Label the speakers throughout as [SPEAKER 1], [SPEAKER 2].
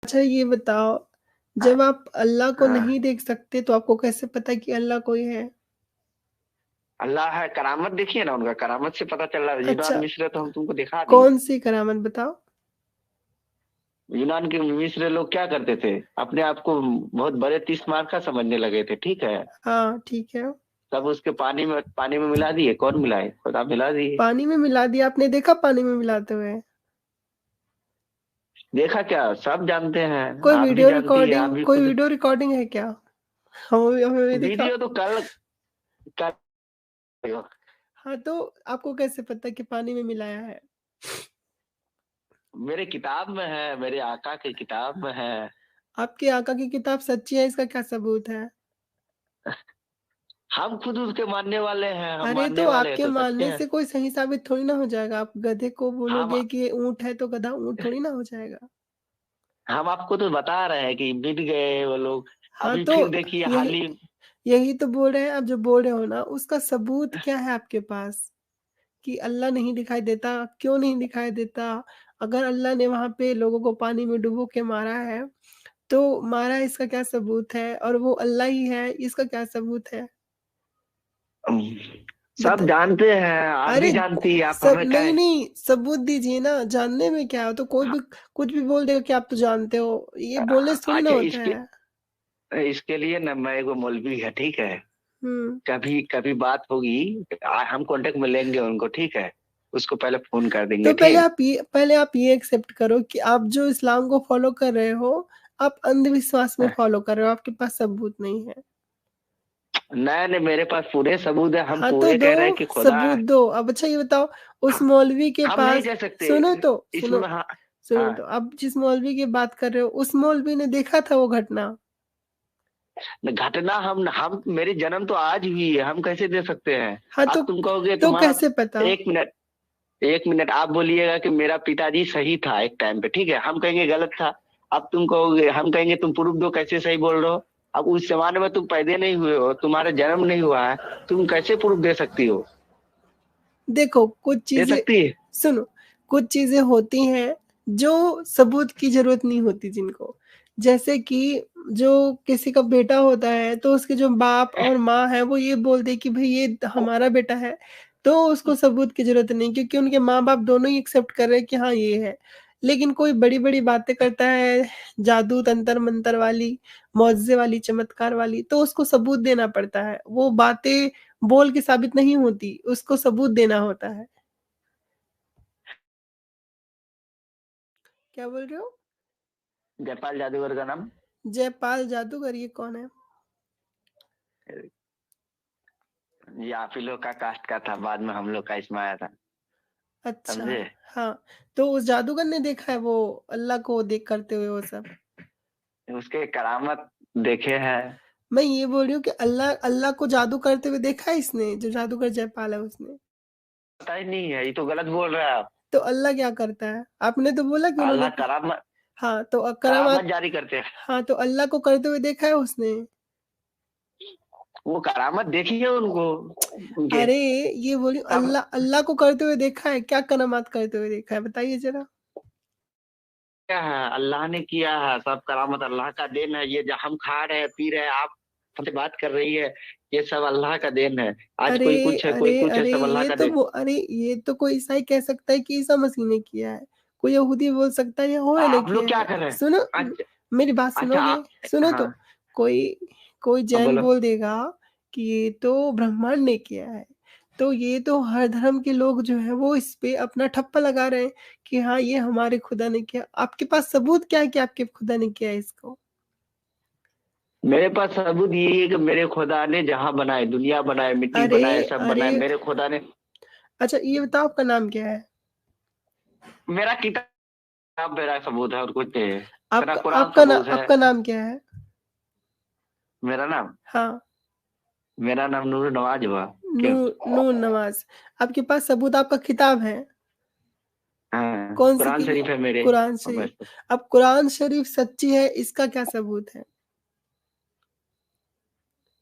[SPEAKER 1] अच्छा ये बताओ, जब आप अल्लाह को
[SPEAKER 2] हाँ,
[SPEAKER 1] नहीं देख सकते तो आपको कैसे पता कि अल्लाह कोई है?
[SPEAKER 2] अल्लाह है, करामत देखिए ना उनका, करामत से पता चल रहा है। यूनान
[SPEAKER 1] अच्छा,
[SPEAKER 2] मिस्र तो हम तुमको दिखा दिए।
[SPEAKER 1] कौन-सी करामत बताओ?
[SPEAKER 2] यूनान के मिस्र लोग क्या करते थे, अपने आप को बहुत बड़े 30 मार का समझने लगे थे, ठीक है।
[SPEAKER 1] हाँ, ठीक है।
[SPEAKER 2] तब उसके पानी में मिला दिए, कौन मिलाए, खुदा मिला दिए।
[SPEAKER 1] पानी में मिला दिया, आपने देखा पानी में मिलाते हुए?
[SPEAKER 2] देखा क्या, सब जानते हैं।
[SPEAKER 1] कोई
[SPEAKER 2] आप भी
[SPEAKER 1] वीडियो
[SPEAKER 2] जानती है, आप
[SPEAKER 1] रिकॉर्डिंग
[SPEAKER 2] भी
[SPEAKER 1] कोई
[SPEAKER 2] खुद।
[SPEAKER 1] वीडियो रिकॉर्डिंग है क्या? हमें हमें भी दिखा।
[SPEAKER 2] वीडियो तो कल कल
[SPEAKER 1] हाँ, तो आपको कैसे पता कि पानी में मिलाया है?
[SPEAKER 2] मेरे किताब में है, मेरे आका की किताब में है।
[SPEAKER 1] आपके आका की किताब सच्ची है, इसका क्या सबूत है?
[SPEAKER 2] हम खुद उसके मानने वाले हैं, हम
[SPEAKER 1] अरे
[SPEAKER 2] मानने
[SPEAKER 1] तो
[SPEAKER 2] वाले हैं
[SPEAKER 1] आपके
[SPEAKER 2] तो सच्चे
[SPEAKER 1] मानने
[SPEAKER 2] हैं।
[SPEAKER 1] से कोई सही साबित थोड़ी ना हो जाएगा। आप गधे को
[SPEAKER 2] हम
[SPEAKER 1] बोलोगे कि ये ऊँट है तो गधा ऊँट थोड़ी ना हो जाएगा।
[SPEAKER 2] हम आपको तो बता रहे हैं कि मिट गए वो लोग।
[SPEAKER 1] हाँ,
[SPEAKER 2] अभी फिर
[SPEAKER 1] तो
[SPEAKER 2] देखिए हाल
[SPEAKER 1] यही
[SPEAKER 2] ही।
[SPEAKER 1] यही तो बोल रहे हैं, आप जो बोल रहे हो ना, उसका सबूत क्या है आपके पास? कि अल्लाह नहीं दिखाई देता, क्यों नहीं दिखाई देता? अगर अल्लाह ने वहाँ पे लोगों को पानी में डुबो के मारा है, तो मारा इसका क्या सबूत है? और वो अल्लाह ही है, इसका क्या सबूत है? बता
[SPEAKER 2] सब जानते हैं, आप भी
[SPEAKER 1] अरे
[SPEAKER 2] जानती है, आप
[SPEAKER 1] सब
[SPEAKER 2] हमें क्या
[SPEAKER 1] नहीं,
[SPEAKER 2] है।
[SPEAKER 1] नहीं, सबूत दीजिए ना, जानने में क्या है? तो कोई भी कुछ भी बोल देगा कि आप तो जानते हो, ये बोलने से थोड़ी ना
[SPEAKER 2] अच्छा,
[SPEAKER 1] होता
[SPEAKER 2] इसके
[SPEAKER 1] है।
[SPEAKER 2] इसके लिए ना मैं एगो मौलवी है, ठीक है।
[SPEAKER 1] हुँ।
[SPEAKER 2] कभी कभी बात होगी, हम कांटेक्ट में लेंगे उनको, ठीक है। उसको पहले फोन कर
[SPEAKER 1] तो
[SPEAKER 2] देंगे, ठीक।
[SPEAKER 1] पहले आप ये एक्सेप्ट करो कि आप जो इस्लाम को फॉलो कर रहे हो, आप अंधविश्वास में फॉलो कर रहे हो, आपके पास सबूत नहीं है।
[SPEAKER 2] नहीं नहीं, मेरे पास पूरे सबूत है, हम
[SPEAKER 1] हाँ, तो
[SPEAKER 2] पूरे
[SPEAKER 1] दो,
[SPEAKER 2] कह रहे हैं कि खुदा
[SPEAKER 1] सबूत
[SPEAKER 2] है।
[SPEAKER 1] दो। अब अच्छा ये बताओ, उस मौलवी के
[SPEAKER 2] हम नहीं
[SPEAKER 1] पास
[SPEAKER 2] कह सकते
[SPEAKER 1] सुनो तो, सुनो,
[SPEAKER 2] इसमें। हाँ।
[SPEAKER 1] सुनो
[SPEAKER 2] हाँ,
[SPEAKER 1] तो, अब जिस मौलवी की बात कर रहे हो, उस मौलवी ने देखा था वो घटना।
[SPEAKER 2] घटना हम मेरी जन्म तो आज हुई है, हम कैसे दे सकते हैं।
[SPEAKER 1] हाँ,
[SPEAKER 2] अब तुम कहोगे
[SPEAKER 1] तो
[SPEAKER 2] तुम्हारा।
[SPEAKER 1] कैसे पता?
[SPEAKER 2] 1 मिनट, 1 मिनट, आप बोलिएगा कि मेरा पिताजी सही था एक टाइम पे, ठीक है, हम कहेंगे गलत था। अब तुम कहोगे, हम कहेंगे तुम प्रूफ दो कैसे सही बोल रहे हो। अब उस जमाने में तुम पैदा नहीं हुए हो, तुम्हारा जन्म नहीं हुआ है, तुम कैसे प्रूफ दे सकती हो।
[SPEAKER 1] देखो, कुछ
[SPEAKER 2] दे
[SPEAKER 1] चीज़ें
[SPEAKER 2] सकती है।
[SPEAKER 1] सुनो, कुछ चीज़ें होती हैं, जो सबूत की ज़रूरत नहीं होती जिनको। जैसे कि जो किसी का बेटा होता है, तो उसके जो बाप और माँ हैं, वो ये बोल दे कि भई ये हमारा बेटा है, तो उसको सबूत की ज़रूरत नहीं, क्योंकि उनके माँ-बाप दोनों ही एक्सेप्ट कर रहे हैं कि हाँ, ये है। लेकिन कोई बड़ी-बड़ी बातें करता है, जादू, तंत्र-मंतर वाली, मौज़े वाली, चमत्कार वाली, तो उसको सबूत देना पड़ता है। वो बातें बोल के साबित नहीं होती, उसको सबूत देना होता है। क्या बोल रहे हो?
[SPEAKER 2] जयपाल जादूगर का नाम।
[SPEAKER 1] जयपाल जादूगर ये कौन है?
[SPEAKER 2] ये आप ही लोग का कास्ट का था, बाद में हम लोग का इसमें आया था।
[SPEAKER 1] अच्छा,
[SPEAKER 2] समझे।
[SPEAKER 1] हाँ, तो उस जादूगर ने देखा है वो अल्लाह को देख करते हुए वो सब?
[SPEAKER 2] उसके करामत देखे हैं।
[SPEAKER 1] मैं ये बोल रही हूँ कि अल्लाह अल्लाह को जादू करते हुए देखा है इसने, जो जादूगर जयपाल है उसने?
[SPEAKER 2] पता ही नहीं है, ये तो गलत बोल रहे हैं आप।
[SPEAKER 1] तो अल्लाह क्या करता है? आपने तो बोला कि उन्होंने
[SPEAKER 2] अल्लाह करामत,
[SPEAKER 1] हाँ, तो
[SPEAKER 2] करामत
[SPEAKER 1] करामात
[SPEAKER 2] जारी करते हैं।
[SPEAKER 1] हाँ, तो अल्लाह को करते हुए देखा है उसने?
[SPEAKER 2] वो करामत देखी है उनको, उनके।
[SPEAKER 1] अरे! ये बोली
[SPEAKER 2] तब
[SPEAKER 1] अल्लाह अल्लाह को करते हुए देखा है, क्या करामात करते हुए देखा है बताइए ज़रा?
[SPEAKER 2] क्या है, अल्लाह ने किया है, सब करामत अल्लाह का देन है। ये जो हम खा रहे हैं, पी रहे हैं, आप हमसे बात कर रही है, ये सब अल्लाह का देन है। आज
[SPEAKER 1] अरे!
[SPEAKER 2] कोई कुछ है, कोई
[SPEAKER 1] अरे!
[SPEAKER 2] कुछ है,
[SPEAKER 1] अरे!
[SPEAKER 2] सब अल्लाह का देन।
[SPEAKER 1] अरे! ये तो कोई ईसाई कह सकता है कि ईसा मसीह ने किया है। कोई यहूदी बोल सकता है यहोवा ने
[SPEAKER 2] आप
[SPEAKER 1] किया
[SPEAKER 2] लोग क्या
[SPEAKER 1] है।
[SPEAKER 2] कर रहे हैं।
[SPEAKER 1] सुनो
[SPEAKER 2] अच्छा।
[SPEAKER 1] मेरी बात
[SPEAKER 2] अच्छा
[SPEAKER 1] सुनोगे?
[SPEAKER 2] आप।
[SPEAKER 1] सुनो
[SPEAKER 2] हाँ।
[SPEAKER 1] तो, कोई कोई
[SPEAKER 2] हाँ,
[SPEAKER 1] जैन
[SPEAKER 2] बोलो।
[SPEAKER 1] बोल देगा कि ये तो ब्रह्मांड ने किया है। तो ये तो हर धर्म के लोग जो हैं वो इस पे अपना ठप्पा लगा रहे हैं कि हाँ, ये हमारे खुदा ने किया। आपके पास सबूत क्या है कि आपके खुदा ने किया है इसको?
[SPEAKER 2] मेरे पास सबूत यही है कि मेरे खुदा ने जहां बनाए, दुनिया बनाए, मिट्टी
[SPEAKER 1] अरे!
[SPEAKER 2] बनाए, सब
[SPEAKER 1] अरे!
[SPEAKER 2] बनाए, मेरे खुदा ने।
[SPEAKER 1] अच्छा ये बताओ आपका नाम क्या है?
[SPEAKER 2] मेरा किताब मेरा सबूत है, और कुछ नहीं है। मेरा कुरान सबूत है।
[SPEAKER 1] आपका नाम क्या है?
[SPEAKER 2] मेरा नाम
[SPEAKER 1] हाँ।
[SPEAKER 2] मेरा नाम नूर नवाज हुआ।
[SPEAKER 1] नू
[SPEAKER 2] क्यों।
[SPEAKER 1] नून नवाज़। आपके पास सबूत आपका किताब है?
[SPEAKER 2] हाँ,
[SPEAKER 1] कौन-सी
[SPEAKER 2] कुरान
[SPEAKER 1] कि
[SPEAKER 2] शरीफ है मेरे।
[SPEAKER 1] कुरान
[SPEAKER 2] और बस।
[SPEAKER 1] शरीफ। अब कुरान शरीफ सच्ची है इसका क्या सबूत है?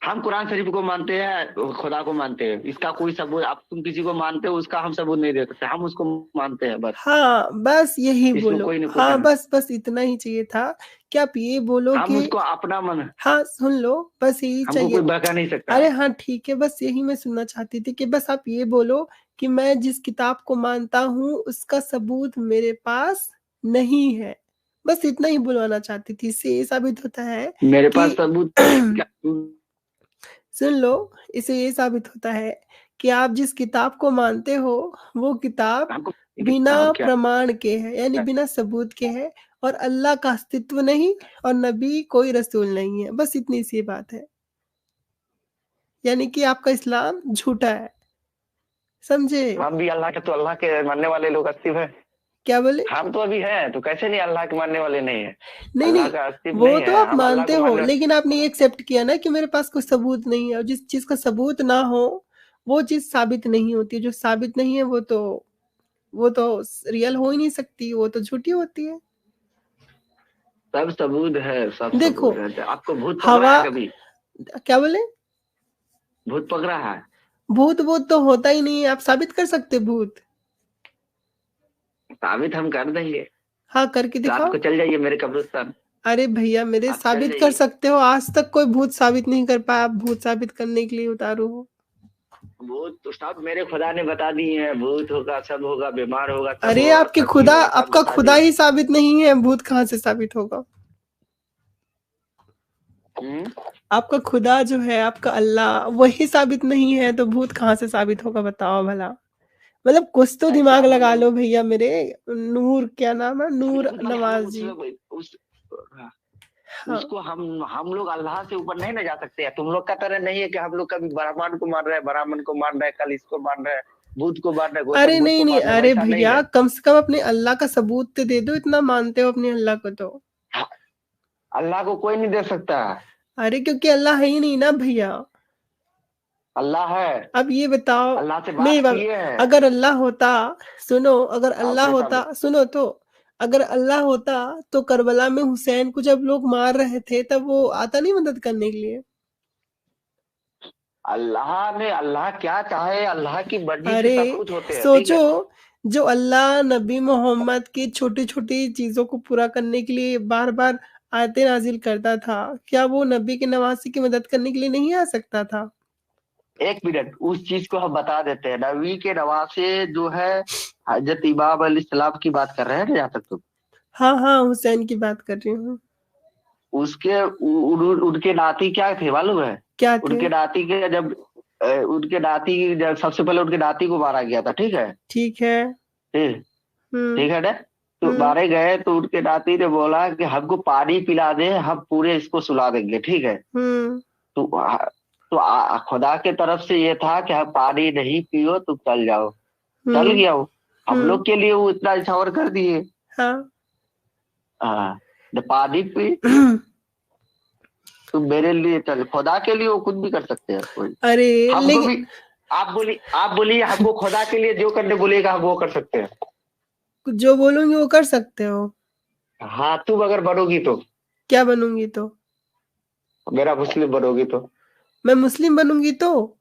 [SPEAKER 2] हम कुरान शरीफ को मानते हैं, खुदा को मानते हैं, इसका कोई सबूत आप तुम किसी को मानते हो उसका हम सबूत नहीं दे सकते, हम उसको मानते हैं बस।
[SPEAKER 1] हाँ बस यही
[SPEAKER 2] इसमें
[SPEAKER 1] बोलो,
[SPEAKER 2] कोई नहीं
[SPEAKER 1] हाँ
[SPEAKER 2] पूछा।
[SPEAKER 1] बस बस इतना ही चाहिए था कि आप ये बोलो
[SPEAKER 2] हम
[SPEAKER 1] कि
[SPEAKER 2] उसको अपना मन,
[SPEAKER 1] हाँ सुन लो, बस यही
[SPEAKER 2] हमको कोई
[SPEAKER 1] चाहिए।
[SPEAKER 2] बहका नहीं सकता।
[SPEAKER 1] अरे हाँ ठीक है, बस यही मैं सुनना चाहती थी कि बस आप ये बोलो कि मैं जिस किताब को मानता हूँ उसका सबूत मेरे पास नहीं है। बस इतना ही बुलवाना चाहती थी। इससे ये साबित होता है
[SPEAKER 2] मेरे पास
[SPEAKER 1] कि
[SPEAKER 2] सबूत क्या?
[SPEAKER 1] सुन लो, इससे ये साबित होता है कि आप जिस किताब को मानते हो वो किताब
[SPEAKER 2] हमको
[SPEAKER 1] बिना
[SPEAKER 2] क्या?
[SPEAKER 1] प्रमाण के है, यानी बिना सबूत के है, और अल्लाह का अस्तित्व नहीं और नबी कोई रसूल नहीं है। बस इतनी सी बात है, यानी कि आपका इस्लाम झूठा है, समझे?
[SPEAKER 2] हम भी अल्लाह के, तो अल्लाह के मानने वाले लोग अस्तित्व है।
[SPEAKER 1] क्या बोले?
[SPEAKER 2] हम तो अभी हैं, तो कैसे नहीं अल्लाह के मानने वाले नहीं है?
[SPEAKER 1] नहीं
[SPEAKER 2] अल्लाह
[SPEAKER 1] नहीं,
[SPEAKER 2] का अस्तित्व
[SPEAKER 1] वो
[SPEAKER 2] नहीं
[SPEAKER 1] तो
[SPEAKER 2] है,
[SPEAKER 1] आप
[SPEAKER 2] हम अल्लाह
[SPEAKER 1] मानते
[SPEAKER 2] को
[SPEAKER 1] हो,
[SPEAKER 2] मानने।
[SPEAKER 1] लेकिन आपने ये एक्सेप्ट किया ना कि मेरे पास कोई सबूत नहीं है, और जिस चीज का सबूत ना हो वो चीज साबित नहीं होती। जो साबित नहीं है वो तो रियल हो ही नहीं सकती, वो तो झूठी होती है।
[SPEAKER 2] सब सबूत है, सब
[SPEAKER 1] देखो,
[SPEAKER 2] सबूत है। आपको भूत पकड़ा
[SPEAKER 1] हवा,
[SPEAKER 2] है कभी?
[SPEAKER 1] क्या बोले?
[SPEAKER 2] भूत पकड़ा है?
[SPEAKER 1] भूत भूत तो होता ही नहीं है, आप साबित कर सकते भूत?
[SPEAKER 2] साबित हम कर देंगे।
[SPEAKER 1] हाँ करके
[SPEAKER 2] रात
[SPEAKER 1] दिखाओ।
[SPEAKER 2] को चल जाइए मेरे कब्रिस्तान।
[SPEAKER 1] अरे भैया मेरे,
[SPEAKER 2] आप चल
[SPEAKER 1] साबित कर
[SPEAKER 2] जाइए।
[SPEAKER 1] सकते हो, आज तक कोई भूत साबित नहीं कर पाया, आप भूत साबित करने के लिए उतारू हो।
[SPEAKER 2] भूत तो सब मेरे खुदा ने बता दिए हैं, भूत होगा, सब होगा, बीमार होगा, सब
[SPEAKER 1] अरे
[SPEAKER 2] होगा,
[SPEAKER 1] आपके
[SPEAKER 2] सब चीज
[SPEAKER 1] खुदा,
[SPEAKER 2] होगा, सब
[SPEAKER 1] आपका
[SPEAKER 2] बता
[SPEAKER 1] खुदा
[SPEAKER 2] दिए।
[SPEAKER 1] ही साबित नहीं है, भूत कहाँ से साबित होगा?
[SPEAKER 2] हम्म।
[SPEAKER 1] आपका खुदा जो है, आपका अल्लाह, वही साबित नहीं है तो भूत कहाँ से साबित होगा, बताओ भला। मतलब कुछ तो
[SPEAKER 2] ऐसा
[SPEAKER 1] दिमाग लगा
[SPEAKER 2] मतलब
[SPEAKER 1] लो भैया मेरे। नूर, क्या नाम है, नूर
[SPEAKER 2] भाई, हम
[SPEAKER 1] नवाज जी।
[SPEAKER 2] उस
[SPEAKER 1] हाँ
[SPEAKER 2] उसको हम लोग अल्लाह से ऊपर नहीं ना जा सकते हैं। तुम लोग का तरह नहीं है कि हम लोग कभी ब्राह्मण को मान रहे हैं, ब्राह्मण को मान रहे हैं, कल इसको मान रहे हैं, भूत को मान रहे हैं,
[SPEAKER 1] अरे
[SPEAKER 2] गौतम बुद्ध
[SPEAKER 1] नहीं
[SPEAKER 2] को
[SPEAKER 1] नहीं,
[SPEAKER 2] मान रहे हैं,
[SPEAKER 1] अरे
[SPEAKER 2] वैसा नहीं
[SPEAKER 1] भैया
[SPEAKER 2] है।
[SPEAKER 1] कम से कम अपने अल्लाह का सबूत तो दे दो, इतना मानते हो अपने अल्लाह को तो।
[SPEAKER 2] हाँ, अल्लाह को कोई नहीं दे सकता।
[SPEAKER 1] अरे क्योंकि अल्लाह है ही नहीं ना भैया।
[SPEAKER 2] अल्लाह है।
[SPEAKER 1] अब ये बताओ,
[SPEAKER 2] अल्लाह से
[SPEAKER 1] मेरी
[SPEAKER 2] बात
[SPEAKER 1] बात,
[SPEAKER 2] किए हैं।
[SPEAKER 1] अगर अल्लाह होता, सुनो, अगर अल्लाह
[SPEAKER 2] अपने
[SPEAKER 1] होता,
[SPEAKER 2] सामने।
[SPEAKER 1] सुनो तो, अगर अल्लाह होता तो करबला में हुसैन को जब लोग मार रहे थे तब वो आता नहीं मदद करने के लिए?
[SPEAKER 2] अल्लाह ने, अल्लाह क्या चाहे, अल्लाह की मर्जी से
[SPEAKER 1] अरे
[SPEAKER 2] सब कुछ होते हैं, ठीक
[SPEAKER 1] सोचो,
[SPEAKER 2] है।
[SPEAKER 1] जो अल्लाह नबी मोहम्मद की छोटी छोटी चीजों को पूरा करने के लिए बार बार आयतें नाजिल करता था, क्या वो नबी के नवासी की मदद करने के लिए नहीं आ सकता था?
[SPEAKER 2] एक मिनट, उस चीज को हम बता देते हैं। नबी के नवासे जो है, हजरत इमाम अलैहिस्सलाम की बात कर रहे हैं ना, जहाँ तक तुम।
[SPEAKER 1] हाँ हाँ, हुसैन की बात कर रही हूँ।
[SPEAKER 2] उसके उनके नाती क्या थे मालूम है?
[SPEAKER 1] क्या थे?
[SPEAKER 2] उनके नाती के जब उनके नाती जब सबसे पहले उनके नाती को मारा गया था, ठीक है।
[SPEAKER 1] ठीक है।
[SPEAKER 2] ठीक।
[SPEAKER 1] हम्म।
[SPEAKER 2] ठीक है ना। तो
[SPEAKER 1] हम्म।
[SPEAKER 2] मारे गए तो उनके नाती ने बोला कि हमको पानी पिला दे, हम पूरे इसको सुला देंगे, ठीक है।
[SPEAKER 1] हम्म।
[SPEAKER 2] तो खुदा के तरफ से ये था कि हम पानी नहीं पियो, तुम चल जाओ। चल
[SPEAKER 1] हम्म।
[SPEAKER 2] गया वो। हम
[SPEAKER 1] हम्म।
[SPEAKER 2] लोग के लिए वो इतना इंश्योर कर दिए।
[SPEAKER 1] हाँ।
[SPEAKER 2] हाँ। जब पानी पी, तुम मेरे लिए चल, खुदा के लिए वो कुछ भी कर सकते हैं कोई।
[SPEAKER 1] अरे
[SPEAKER 2] हमको
[SPEAKER 1] लेकिन
[SPEAKER 2] भी। आप बोलिए हमको खुदा के लिए जो करने बोलेगा हम वो कर सकते हैं।
[SPEAKER 1] जो बोलूंगी वो कर सकते हो?
[SPEAKER 2] हाँ, तुम अगर बनोगी तो।
[SPEAKER 1] क्या बनूंगी तो?
[SPEAKER 2] मेरा मुस्लिम बनोगी तो।
[SPEAKER 1] मैं मुस्लिम बनूंगी तो?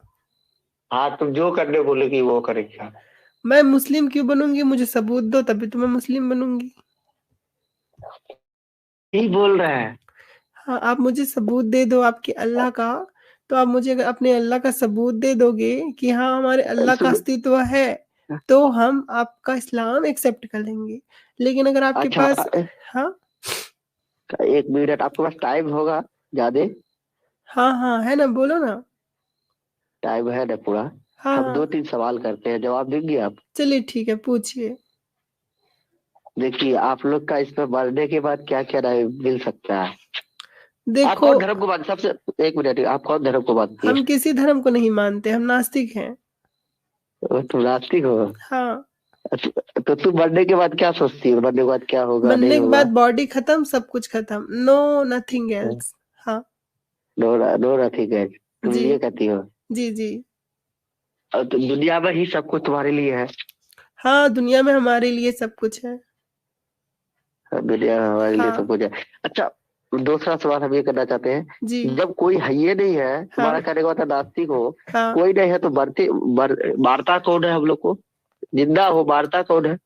[SPEAKER 2] हाँ, तुम जो करने बोलेगी वो करेगी।
[SPEAKER 1] मैं मुस्लिम क्यों बनूंगी? मुझे सबूत दो तभी तो मैं मुस्लिम बनूंगी।
[SPEAKER 2] यही बोल रहे हैं।
[SPEAKER 1] हाँ, आप मुझे सबूत दे दो आपके अल्लाह का, तो आप मुझे अगर अपने अल्लाह का सबूत दे दोगे कि हाँ हमारे अल्लाह का
[SPEAKER 2] सुनो।
[SPEAKER 1] अस्तित्व है, तो हम आपका इस्लाम एक्सेप्ट कर लेंगे। लेकिन अगर आपके
[SPEAKER 2] अच्छा,
[SPEAKER 1] पास, हाँ
[SPEAKER 2] एक मिनट आपके पास टाइम होगा ज्यादा?
[SPEAKER 1] हाँ हाँ है ना, बोलो ना।
[SPEAKER 2] टाइम है ना पूरा?
[SPEAKER 1] हाँ
[SPEAKER 2] हम दो
[SPEAKER 1] हाँ,
[SPEAKER 2] तीन सवाल करते हैं, जवाब देंगे आप?
[SPEAKER 1] चलिए ठीक है, पूछिए।
[SPEAKER 2] देखिए, आप लोग का इसमें बर्थडे के बाद क्या क्या मिल सकता है? आप
[SPEAKER 1] देखो,
[SPEAKER 2] कौन धर्म को मानते सबसे? एक मिनट, आप कौन धर्म को मानती है?
[SPEAKER 1] हम किसी धर्म को नहीं मानते, हम नास्तिक हैं।
[SPEAKER 2] तुम नास्तिक हो?
[SPEAKER 1] हाँ।
[SPEAKER 2] तो तुम बर्थडे के बाद क्या सोचती हो? बर्थडे के बाद क्या होगा,
[SPEAKER 1] बनने
[SPEAKER 2] नहीं
[SPEAKER 1] के बाद
[SPEAKER 2] होगा?
[SPEAKER 1] बॉडी खत्म, सब कुछ खत्म, नो नथिंग एल्स। हाँ।
[SPEAKER 2] नो, नो नथिंग है, तुम
[SPEAKER 1] जी
[SPEAKER 2] ये कहती हो?
[SPEAKER 1] जी जी।
[SPEAKER 2] और तो दुनिया में ही सब कुछ तुम्हारे लिए है।
[SPEAKER 1] हाँ, दुनिया में हमारे लिए सब कुछ है।
[SPEAKER 2] दुनिया में हमारे लिए सब
[SPEAKER 1] हाँ।
[SPEAKER 2] कुछ है। अच्छा, दूसरा सवाल हम ये करना चाहते हैं,
[SPEAKER 1] जी।
[SPEAKER 2] जब कोई है ये नहीं है, तुम्हारा
[SPEAKER 1] हाँ
[SPEAKER 2] कहने का मतलब नास्तिक हो,
[SPEAKER 1] हाँ।
[SPEAKER 2] कोई नहीं है तो मारता कौन है हम लोग को? जिंदा हो मारता कौन है?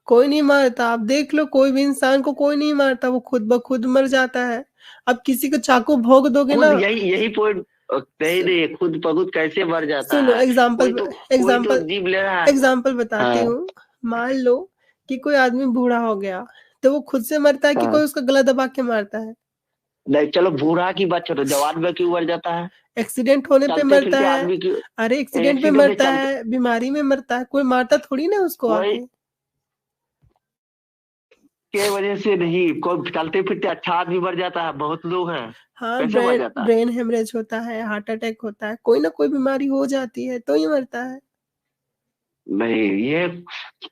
[SPEAKER 1] कोई नहीं मारता, आप देख लो, कोई भी इंसान को कोई नहीं मारता, वो खुद ब खुद मर जाता है। अब किसी को चाकू भोंक दोगे
[SPEAKER 2] खुद
[SPEAKER 1] ना।
[SPEAKER 2] यही यही पॉइंट। नहीं नहीं, खुद बखुद कैसे मर जाता
[SPEAKER 1] सुनो,
[SPEAKER 2] है?
[SPEAKER 1] एग्जाम्पल
[SPEAKER 2] कोई तो
[SPEAKER 1] एग्जाम्पल
[SPEAKER 2] जीव ले रहा है।
[SPEAKER 1] एग्जाम्पल बताती
[SPEAKER 2] हाँ
[SPEAKER 1] हूँ। मान लो कि कोई आदमी बूढ़ा हो गया, तो वो खुद से मरता है कि
[SPEAKER 2] हाँ।
[SPEAKER 1] कोई उसका गला दबा के मारता है?
[SPEAKER 2] नहीं चलो, बूढ़ा की बात छोड़ो, जवान में क्यों मर जाता है?
[SPEAKER 1] एक्सीडेंट होने पे
[SPEAKER 2] चलते
[SPEAKER 1] मरता
[SPEAKER 2] फिरते
[SPEAKER 1] है।
[SPEAKER 2] आदमी की
[SPEAKER 1] अरे एक्सीडेंट में
[SPEAKER 2] एक्सीडेंट में
[SPEAKER 1] मरता
[SPEAKER 2] चलते,
[SPEAKER 1] है, बीमारी में मरता है, कोई मारता थोड़ी ना उसको
[SPEAKER 2] कोई
[SPEAKER 1] आके।
[SPEAKER 2] के वजह से नहीं, कोई चलते फिरते अच्छा आदमी मर जाता है, बहुत लोग हैं।
[SPEAKER 1] हाँ,
[SPEAKER 2] कैसे मर
[SPEAKER 1] ब्रेन
[SPEAKER 2] जाता है?
[SPEAKER 1] ब्रेन हेमरेज होता है, हार्ट अटैक होता है, कोई ना कोई बीमारी हो जाती है तो ही मरता है।
[SPEAKER 2] नहीं, ये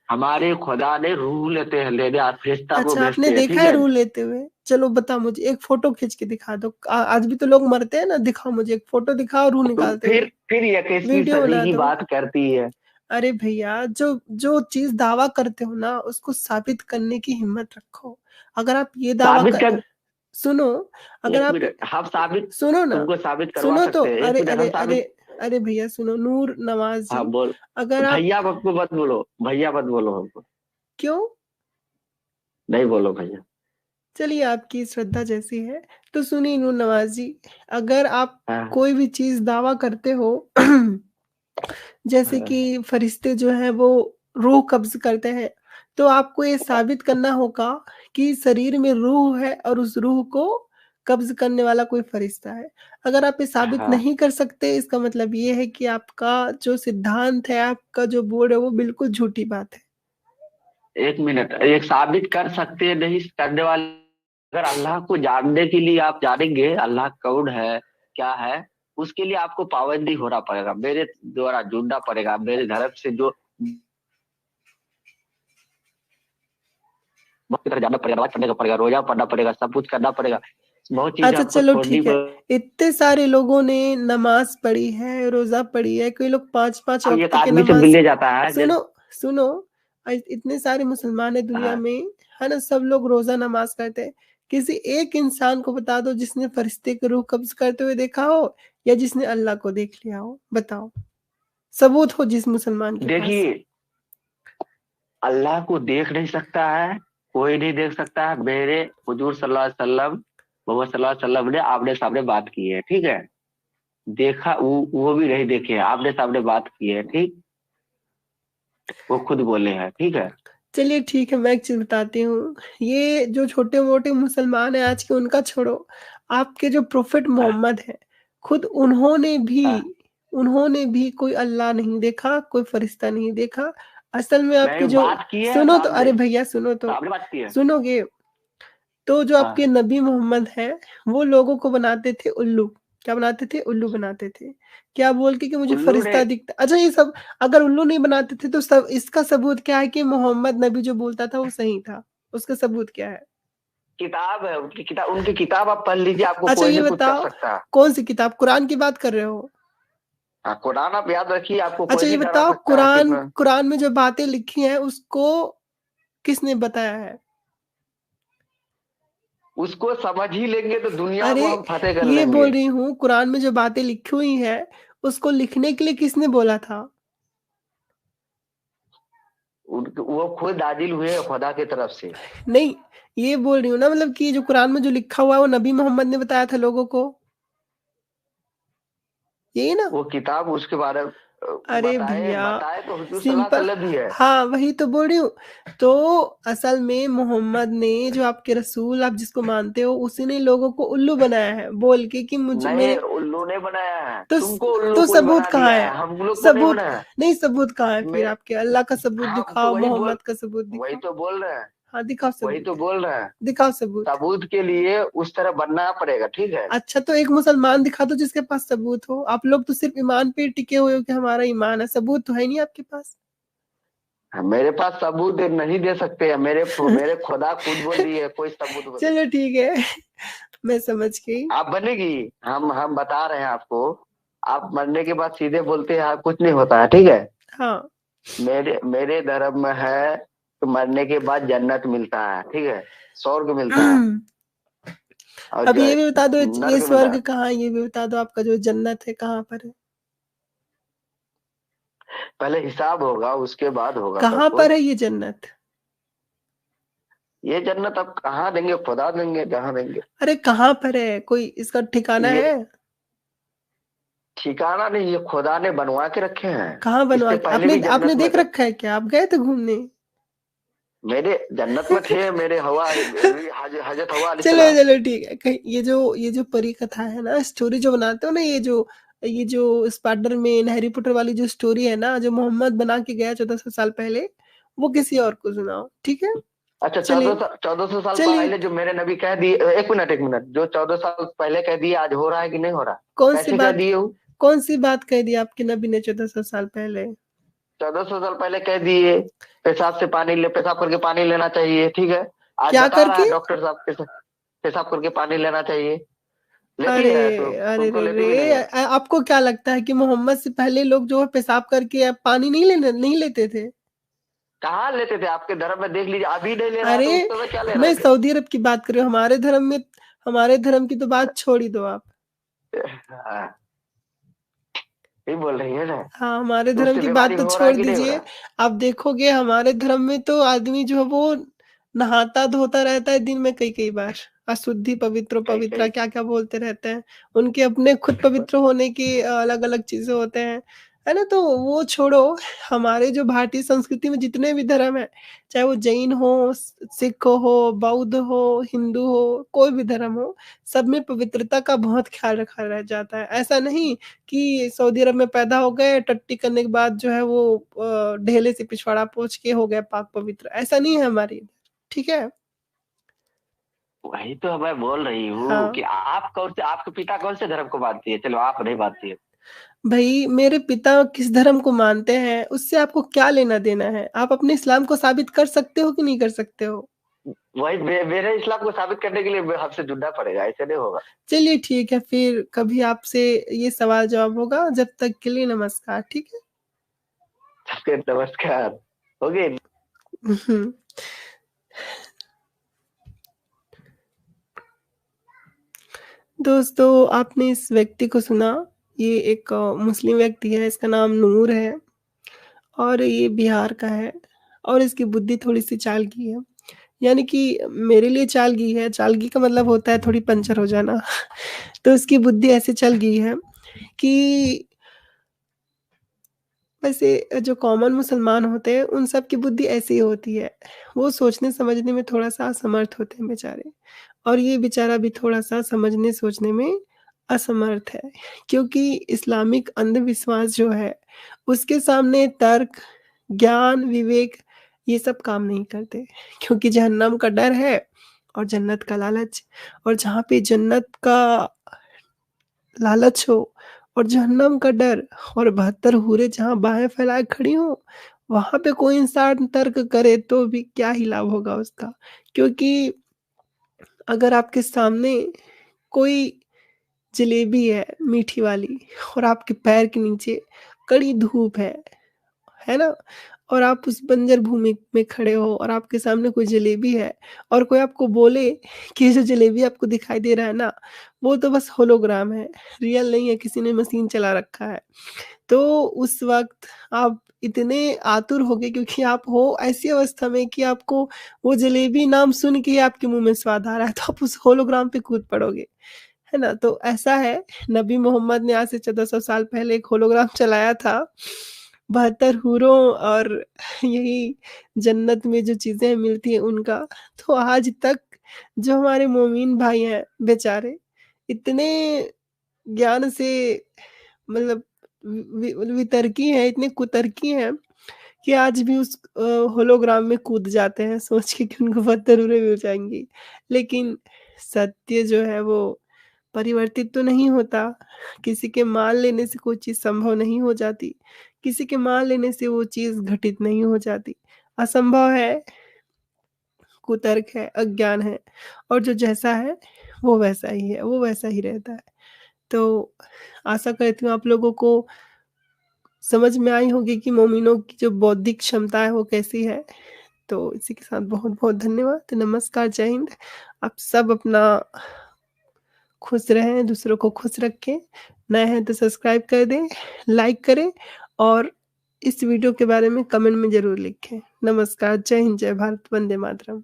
[SPEAKER 2] हमारे खुदा ने रूह लेते हैं, लेने फरिश्ता को
[SPEAKER 1] अच्छा, आपने
[SPEAKER 2] भेजते हैं,
[SPEAKER 1] देखा
[SPEAKER 2] ठीक
[SPEAKER 1] है
[SPEAKER 2] है।
[SPEAKER 1] रूल लेते हुए? चलो बताओ, मुझे एक फोटो खींच के दिखा दो। आज भी तो लोग मरते हैं ना, दिखाओ मुझे एक फोटो, दिखाओ रूल
[SPEAKER 2] तो
[SPEAKER 1] निकालते हुए।
[SPEAKER 2] फिर 21वीं
[SPEAKER 1] वीडियो
[SPEAKER 2] सदी
[SPEAKER 1] बना
[SPEAKER 2] की
[SPEAKER 1] दो।
[SPEAKER 2] बात करती है।
[SPEAKER 1] अरे भैया, जो जो चीज दावा करते हो ना, उसको साबित करने की हिम्मत रखो। अगर आप ये दावा
[SPEAKER 2] साबित
[SPEAKER 1] कर
[SPEAKER 2] कर,
[SPEAKER 1] सुनो, अगर
[SPEAKER 2] एक
[SPEAKER 1] आप
[SPEAKER 2] मिनट, हम साबित
[SPEAKER 1] सुनो ना,
[SPEAKER 2] तुमको साबित करवा
[SPEAKER 1] सुनो तो,
[SPEAKER 2] सकते हैं, एक
[SPEAKER 1] अरे
[SPEAKER 2] मिनट
[SPEAKER 1] अरे
[SPEAKER 2] हम
[SPEAKER 1] अरे
[SPEAKER 2] साबित।
[SPEAKER 1] अरे भैया सुनो, नूर नवाज
[SPEAKER 2] हाँ
[SPEAKER 1] जी,
[SPEAKER 2] बोल।
[SPEAKER 1] अगर आप
[SPEAKER 2] भैया हमको मत बोलो, भैया मत बोलो हमको।
[SPEAKER 1] क्यों?
[SPEAKER 2] नहीं बोलो भैया।
[SPEAKER 1] चलिए, आपकी श्रद्धा जैसी है। तो सुनिए नूर नवाज जी, अगर आप
[SPEAKER 2] हाँ
[SPEAKER 1] कोई भी चीज दावा करते हो जैसे
[SPEAKER 2] हाँ
[SPEAKER 1] कि फरिश्ते जो हैं वो रूह कब्ज करते हैं, तो आपको ये साबित करना होगा कि शरीर में रूह है और उस रूह को कब्ज करने वाला कोई फरिश्ता है। अगर आप ये साबित
[SPEAKER 2] हाँ।
[SPEAKER 1] नहीं कर सकते, इसका मतलब ये है कि आपका जो सिद्धांत है, आपका जो बोर्ड है, वो बिल्कुल झूठी बात है।
[SPEAKER 2] एक मिनट, एक साबित कर सकते हैं नहीं करने वाले। अगर अल्लाह को जानने के लिए आप जानेंगे अल्लाह कौन है, क्या है, उसके लिए आपको पाबंदी होना पड़ेगा, मेरे द्वारा जुड़ना पड़ेगा, मेरे धर्म से जो बहुत तरह जाना पड़ेगा, नमाज पढ़ने का पड़ेगा, रोजा पढ़ना पड़ेगा, सब कुछ करना पड़ेगा, बहुत चीजें
[SPEAKER 1] अच्छा
[SPEAKER 2] आपको
[SPEAKER 1] चलो
[SPEAKER 2] छोड़नी
[SPEAKER 1] ठीक है।
[SPEAKER 2] पड़ेगी।
[SPEAKER 1] इतने सारे लोगों ने नमाज पढ़ी है, रोजा पढ़ी है, कोई लोग 5-5
[SPEAKER 2] अब एक
[SPEAKER 1] वक्त की
[SPEAKER 2] आदमी से
[SPEAKER 1] नमाज।
[SPEAKER 2] मिलने जाता है
[SPEAKER 1] सुनो, सुनो, आज इतने सारे मुसलमान है दुनिया
[SPEAKER 2] हाँ,
[SPEAKER 1] में, है ना, सब लोग रोजा नमाज करते हैं। किसी एक इंसान को बता दो जिसने फरिश्ते की रूह कब्ज करते हुए देखा हो, या जिसने अल्लाह को देख लिया हो, बताओ। सबूत हो जिस मुसलमान के पास।
[SPEAKER 2] देखिए, अल्लाह को देख नहीं सकता है, कोई नहीं देख सकता है, मेरे हुजूर सल्लल्लाहु अलैहि वसल्लम, मोहम्मद सल्लल्लाहु अलैहि वसल्लम ने आमने सामने बात की है, ठीक है। देखा, वो भी नहीं देखे, आमने सामने बात की है, ठीक, वो खुद बोले हैं, ठीक है।
[SPEAKER 1] चलिए ठीक है, मैं एक चीज बताती हूँ। ये जो छोटे मोटे मुसलमान है आज के, उनका छोड़ो। आपके जो प्रोफेट
[SPEAKER 2] हाँ,
[SPEAKER 1] मोहम्मद है, खुद
[SPEAKER 2] हाँ।
[SPEAKER 1] उन्होंने भी कोई अल्लाह नहीं देखा, कोई फरिश्ता नहीं देखा। असल में आपके
[SPEAKER 2] नहीं,
[SPEAKER 1] जो,
[SPEAKER 2] बात की है
[SPEAKER 1] सुनो तो,
[SPEAKER 2] सामने,
[SPEAKER 1] अरे भैया सुनो तो,
[SPEAKER 2] सामने बात की है।
[SPEAKER 1] सुनोगे? तो जो आपके
[SPEAKER 2] हाँ,
[SPEAKER 1] नबी मोहम्मद हैं, वो लोगों को बनाते थे उल्लू। क्या बनाते थे? उल्लू बनाते थे। क्या बोल के कि मुझे
[SPEAKER 2] उल्लू ने
[SPEAKER 1] फरिश्ता दिखता। अच्छा ये सब अगर उल्लू नहीं बनाते थे, तो सब इसका सबूत क्या है कि मोहम्मद नबी जो बोलता था वो सही था? उसका सबूत क्या है?
[SPEAKER 2] किताब है, उनकी किताब आप पढ़ लीजिए, आपको
[SPEAKER 1] अच्छा
[SPEAKER 2] कोई
[SPEAKER 1] ये
[SPEAKER 2] नहीं कुछ कर
[SPEAKER 1] बताओ,
[SPEAKER 2] सकता।
[SPEAKER 1] कौन सी किताब? कुरान की बात कर रहे हो?
[SPEAKER 2] हाँ, कुरान आप याद रखिए, आपको कोई
[SPEAKER 1] अच्छा ये
[SPEAKER 2] नहीं डरा
[SPEAKER 1] बताओ,
[SPEAKER 2] सकता है कि
[SPEAKER 1] कुरान कुरान में जो बातें लिखी हैं उसको किसने बताया है?
[SPEAKER 2] उसको समझ ही लेंगे तो दुनिया
[SPEAKER 1] अरे
[SPEAKER 2] को हम फतेह कर
[SPEAKER 1] ये
[SPEAKER 2] लेंगे।
[SPEAKER 1] बोल रही हूँ, कुरान में जो बातें लिखी हुई है, उसको लिखने के लिए किसने बोला था?
[SPEAKER 2] वो खुद नाजिल हुए खुदा की तरफ से।
[SPEAKER 1] नहीं, ये बोल रही हूँ ना, मतलब कि जो कुरान में जो लिखा हुआ है वो नबी मोहम्मद ने बताया था लोगों को, यही ना?
[SPEAKER 2] वो किताब उसके बारे में
[SPEAKER 1] अरे
[SPEAKER 2] बताए
[SPEAKER 1] भैया,
[SPEAKER 2] बताए तो हुजूर सल्लल्लाहु
[SPEAKER 1] सिंपल।
[SPEAKER 2] अलैहि वसल्लम ही है।
[SPEAKER 1] हाँ वही तो बोल रही हूँ। तो असल में मोहम्मद ने, जो आपके रसूल, आप जिसको मानते हो, उसी ने लोगों को उल्लू बनाया है, बोल के कि मुझे
[SPEAKER 2] नहीं,
[SPEAKER 1] मेरे।
[SPEAKER 2] उल्लू ने बनाया है,
[SPEAKER 1] तो
[SPEAKER 2] तुमको उल्लू
[SPEAKER 1] तो
[SPEAKER 2] कोई
[SPEAKER 1] सबूत
[SPEAKER 2] बना
[SPEAKER 1] कहाँ
[SPEAKER 2] दिया
[SPEAKER 1] है?
[SPEAKER 2] है, हम लोग को नहीं
[SPEAKER 1] सबूत
[SPEAKER 2] बनाया।
[SPEAKER 1] नहीं, सबूत कहाँ है फिर
[SPEAKER 2] मैं
[SPEAKER 1] आपके? अल्लाह का सबूत
[SPEAKER 2] हम तो
[SPEAKER 1] दिखाओ, मोहम्मद का सबूत
[SPEAKER 2] वही
[SPEAKER 1] दिखाओ।
[SPEAKER 2] तो बोल रहे हैं,
[SPEAKER 1] हाँ दिखाओ
[SPEAKER 2] वही तो
[SPEAKER 1] सबूत।
[SPEAKER 2] बोल रहे हैं।
[SPEAKER 1] दिखाओ सबूत।
[SPEAKER 2] सबूत के लिए उस तरह बनना पड़ेगा, ठीक है।
[SPEAKER 1] अच्छा तो एक मुसलमान दिखा दो जिसके पास सबूत हो। आप लोग तो सिर्फ ईमान पे टिके हुए हो कि हमारा ईमान है, सबूत तो है नहीं आपके पास।
[SPEAKER 2] मेरे पास सबूत नहीं दे सकते हैं, मेरे खुदा खुद बोल दिए कोई सबूत बोले।
[SPEAKER 1] चलो ठीक है, मैं समझ गई।
[SPEAKER 2] आप बनेगी, हम बता रहे हैं आपको, आप मरने के बाद सीधे बोलते हैं हाँ, कुछ नहीं होता है, ठीक है।
[SPEAKER 1] हाँ।
[SPEAKER 2] मेरे धर्म में है कि मरने के बाद जन्नत मिलता है, ठीक है, स्वर्ग मिलता है। और
[SPEAKER 1] अब ये भी बता दो, ये
[SPEAKER 2] नर्क में
[SPEAKER 1] स्वर्ग
[SPEAKER 2] डाल।
[SPEAKER 1] कहाँ है, ये भी बता दो, आपका जो जन्नत है कहाँ पर है?
[SPEAKER 2] पहले हिसाब होगा, उसके बाद होगा सब
[SPEAKER 1] कहाँ पर
[SPEAKER 2] कुछ।
[SPEAKER 1] है ये जन्नत?
[SPEAKER 2] ये जन्नत अब कहाँ देंगे, खुदा देंगे, जहाँ देंगे।
[SPEAKER 1] अरे कहाँ पर है, कोई इसका ठिकाना
[SPEAKER 2] ये
[SPEAKER 1] है?
[SPEAKER 2] ठिकाना नहीं, ये खुदा ने बनवा के रखे हैं।
[SPEAKER 1] कहाँ बनवा
[SPEAKER 2] इससे
[SPEAKER 1] के,
[SPEAKER 2] पहले
[SPEAKER 1] आपने
[SPEAKER 2] भी
[SPEAKER 1] आपने
[SPEAKER 2] जन्नत में
[SPEAKER 1] देख
[SPEAKER 2] थे।
[SPEAKER 1] रखा है क्या, आप गए थे घूमने?
[SPEAKER 2] मेरे जन्नत में थे, मेरे हवा हजरत हवा
[SPEAKER 1] चलो
[SPEAKER 2] अलैहिस्सलाम।
[SPEAKER 1] चलो ठीक है, कहीं ये जो परी कथा है ना, स्टोरी जो बनाते हो ना, ये जो स्पाइडरमैन हैरी पॉटर वाली जो स्टोरी है ना, जो मोहम्मद बना के गया 1400 साल पहले, वो किसी और को सुनाओ, ठीक है?
[SPEAKER 2] अच्छा,
[SPEAKER 1] चलिए
[SPEAKER 2] 1400 साल
[SPEAKER 1] चलिए।
[SPEAKER 2] पहले जो मेरे नबी कह दिए, एक मिनट एक मिनट, जो 14 साल पहले कह दिए, आज हो रहा है कि नहीं हो रहा?
[SPEAKER 1] कौन सी
[SPEAKER 2] कैसे कह
[SPEAKER 1] बात
[SPEAKER 2] दिए वो?
[SPEAKER 1] कौन सी बात कह दी आपके नबी ने 1400 साल पहले?
[SPEAKER 2] 1400 साल पहले कह दिए, पेशाब करके पानी लेना चाहिए, ठीक है। आज
[SPEAKER 1] क्या
[SPEAKER 2] बता रहा
[SPEAKER 1] करके?
[SPEAKER 2] है डॉक्टर साहब, पेशाब करके पानी लेना चाहिए। लेती
[SPEAKER 1] अरे
[SPEAKER 2] है
[SPEAKER 1] अरे
[SPEAKER 2] तुम तो
[SPEAKER 1] रे
[SPEAKER 2] लेती भी नहीं
[SPEAKER 1] रे,
[SPEAKER 2] है।
[SPEAKER 1] आपको क्या लगता है कि मोहम्मद से पहले लोग जो है पेशाब करके पानी नहीं लेते थे?
[SPEAKER 2] कहाँ लेते थे? आपके धर्म में देख लीजिए, अभी नहीं ले रहा है
[SPEAKER 1] अरे
[SPEAKER 2] तो उस समय क्या ले रहे
[SPEAKER 1] मैं
[SPEAKER 2] थे?
[SPEAKER 1] सऊदी अरब की बात कर रही हूँ, हमारे धर्म की तो बात छोड़ ही दो आप।
[SPEAKER 2] हाँ, ये बोल रही है ना।
[SPEAKER 1] हाँ, हमारे
[SPEAKER 2] तो
[SPEAKER 1] धर्म
[SPEAKER 2] उससे
[SPEAKER 1] की
[SPEAKER 2] बीमारी
[SPEAKER 1] बात तो
[SPEAKER 2] हो रहा है
[SPEAKER 1] छोड़
[SPEAKER 2] कि नहीं हो
[SPEAKER 1] दीजिए।
[SPEAKER 2] रहा?
[SPEAKER 1] आप देखोगे हमारे धर्म में तो आदमी जो है वो नहाता धोता रहता है दिन में कई कई बार। अशुद्धि पवित्र
[SPEAKER 2] कहीं
[SPEAKER 1] पवित्र
[SPEAKER 2] कहीं।
[SPEAKER 1] क्या क्या बोलते रहते हैं। उनके अपने खुद पवित्र होने की अलग अलग चीजें होते हैं, है ना? तो वो छोड़ो। हमारे जो भारतीय संस्कृति में जितने भी धर्म है, चाहे वो जैन हो, सिख हो, बौद्ध हो, हिंदू हो, कोई भी धर्म हो, सब में पवित्रता का बहुत ख्याल रखा रह जाता है। ऐसा नहीं कि सऊदी अरब में पैदा हो गए, टट्टी करने के बाद जो है वो ढेले से पिछवाड़ा पोंछ के हो गए पाक पवित्र, ऐसा नहीं है हमारे इधर, ठीक है?
[SPEAKER 2] वही तो मैं बोल रही हूँ
[SPEAKER 1] हाँ।
[SPEAKER 2] कि आप कौन से, आपके पिता कौन से धर्म को मानती है? चलो आप नहीं मानती है।
[SPEAKER 1] भई मेरे पिता किस धर्म को मानते हैं, उससे आपको क्या लेना-देना है? आप अपने इस्लाम को साबित कर सकते हो कि नहीं कर सकते हो?
[SPEAKER 2] वही मेरे इस्लाम को साबित करने के लिए हमसे जुड़ना पड़ेगा, ऐसे नहीं होगा।
[SPEAKER 1] चलिए ठीक है, फिर कभी आपसे ये सवाल-जवाब होगा, जब तक के लिए नमस्कार, ठीक है?
[SPEAKER 2] सबके नमस्कार। हो गए।
[SPEAKER 1] हुँ। दोस्तों, आपने इस व्यक्ति को सुना, ये एक मुस्लिम व्यक्ति है, इसका नाम नूर है और ये बिहार का है और इसकी बुद्धि थोड़ी-सी चालकी है। यानी कि मेरे लिए चालगी है, चालगी का मतलब होता है थोड़ी पंचर हो जाना। तो इसकी बुद्धि ऐसे चल गई है कि वैसे जो कॉमन मुसलमान होते हैं, उन सब की बुद्धि ऐसी ही होती है। वो सोचने-समझने में थोड़ा-सा असमर्थ होते हैं बेचारे और ये बेचारा भी थोड़ा-सा समझने-सोचने में असमर्थ है। क्योंकि इस्लामिक अंधविश्वास जो है, उसके सामने तर्क, ज्ञान, विवेक ये सब काम नहीं करते। क्योंकि जहन्नम का डर है और जन्नत का लालच, और जहाँ पे जन्नत का लालच हो और जहन्नम का डर और 72 हूरें जहाँ बाहें फैलाए खड़ी हों, वहाँ पे कोई इंसान तर्क करे तो भी क्या ही लाभ होगा उसका। क्योंकि अगर आपके सामने कोई जलेबी है मीठी वाली और आपके पैर के नीचे कड़ी धूप है ना? और आप उस बंजर भूमि में खड़े हो और आपके सामने कोई जलेबी है और कोई आपको बोले कि ये जो जलेबी आपको दिखाई दे रहा है ना, वो तो बस होलोग्राम है, रियल नहीं है, किसी ने मशीन चला रखा है। तो उस वक़्त आप इतने आतुर हो गए क्योंकि आप हो ऐसी अवस्था में कि आपको वो जलेबी नाम सुन के ही आपके मुँह में स्वाद आ रहा है, तो आप उस होलोग्राम पे कूद पड़ोगे, है ना? तो ऐसा है, नबी मोहम्मद ने आज से 1400 साल पहले एक होलोग्राम चलाया था। 72 हूरों और यही जन्नत में जो चीज़ें मिलती हैं उनका। तो आज तक जो हमारे मोमीन भाई हैं बेचारे, इतने ज्ञान से मतलब वितर्की हैं, इतने कुतर्की हैं कि आज भी उस होलोग्राम में कूद जाते हैं सोच के कि उनको 72 हूरें मिल जाएँगी। लेकिन सत्य जो है वो परिवर्तित तो नहीं होता। किसी के मान लेने से कोई चीज़ संभव नहीं हो जाती। किसी के मान लेने से वो चीज़ घटित नहीं हो जाती। असंभव है, कुतर्क है, अज्ञान है और जो जैसा है वो वैसा ही है, वो वैसा ही रहता है। तो आशा करती हूँ आप लोगों को समझ में आई होगी कि मोमिनों की जो बौद्धिक क्षमता है वो कैसी है। तो इसी के साथ बहुत-बहुत धन्यवाद। नमस्कार, जय हिंद। आप सब अपना खुश रहें, दूसरों को खुश रखें। नए हैं तो सब्सक्राइब कर दें, लाइक करें और इस वीडियो के बारे में कमेंट में ज़रूर लिखें। नमस्कार, जय हिंद, जय भारत, वंदे मातरम।